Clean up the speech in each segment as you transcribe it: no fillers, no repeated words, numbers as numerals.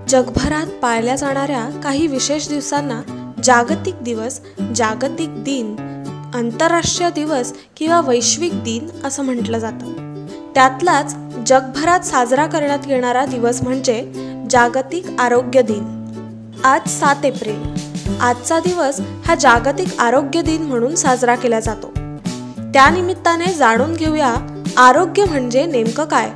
जगभरात पाळल्या जाणाऱ्या काही विशेष दिवसांना जागतिक दिवस, जागतिक दिन, आंतरराष्ट्रीय दिवस किंवा वैश्विक दिन असं म्हटलं जातं। त्यातलाच जगभरात साजरा करण्यात येणारा दिवस म्हणजे जागतिक आरोग्य दिन। आज 7 एप्रिल आजचा दिवस हा जागतिक आरोग्य दिन म्हणून साजरा केला जातो। त्यानिमित्ताने जाणून घेऊया आरोग्य म्हणजे नेमकं काय।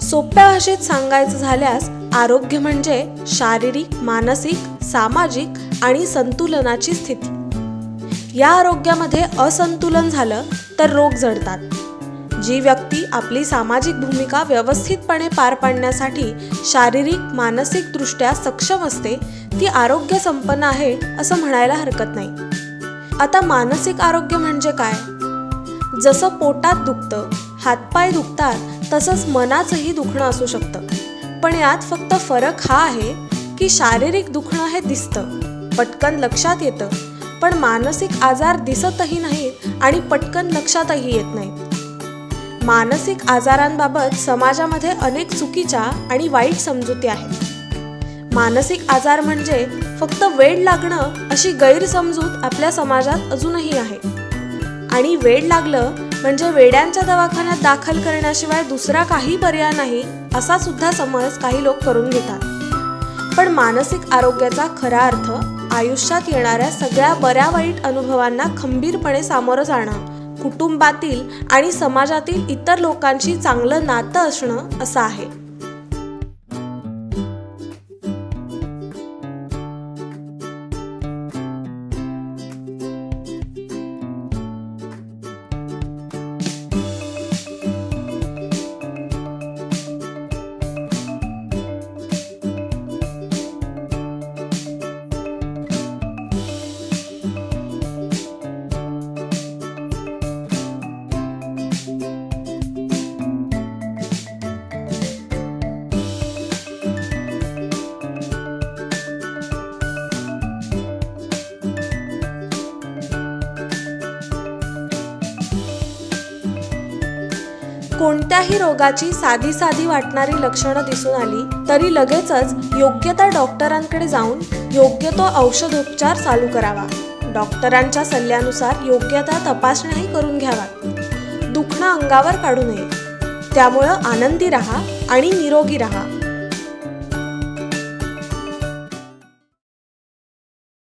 सोप्या भाषेत सांगायचं झाल्यास आरोग्य म्हणजे शारीरिक, मानसिक, सामाजिक आणि संतुलनाची स्थिती। या आरोग्यामध्ये असंतुलन झालं तर रोग जडतात। जी व्यक्ती आपली सामाजिक भूमिका व्यवस्थितपणे पार पाडण्यासाठी शारीरिक, मानसिक दृष्ट्या सक्षम असते ती आरोग्य संपन्न आहे असं म्हणायला हरकत नाही। आता मानसिक आरोग्य म्हणजे काय? जसं पोटात दुखतं, हातपाय दुखतात तसंच मनाचंही दुखणं असू शकतं। पण यात फक्त फरक हा आहे की शारीरिक दुखणं हे दिसतं, पटकन लक्षात येतं, पण मानसिक आजार दिसतही नाहीत आणि पटकन लक्षातही येत नाहीत। मानसिक आजारांबाबत समाजामध्ये अनेक चुकीच्या आणि वाईट समजुती आहेत। मानसिक आजार म्हणजे फक्त वेड लागणं अशी गैरसमजूत आपल्या समाजात अजूनही आहे आणि वेड लागलं म्हणजे वेड्यांच्या दवाखान्यात दाखल करण्याशिवाय दुसरा काही पर्याय नाही असा सुद्धा समज काही लोक करून घेतात। पण मानसिक आरोग्याचा खरा अर्थ आयुष्यात येणाऱ्या सगळ्या बऱ्या वाईट अनुभवांना खंबीरपणे सामोरं जाणं, कुटुंबातील आणि समाजातील इतर लोकांशी चांगलं नातं असणं असं आहे। कोणत्याही रोगाची साधी वाटणारी लक्षणं दिसून आली तरी लगेचच योग्य त्या डॉक्टरांकडे जाऊन योग्य तो औषधोपचार चालू करावा। डॉक्टरांच्या सल्ल्यानुसार योग्य त्या तपासण्याही करून घ्याव्यात। दुखणं अंगावर काढू नये। त्यामुळं आनंदी राहा आणि निरोगी राहा।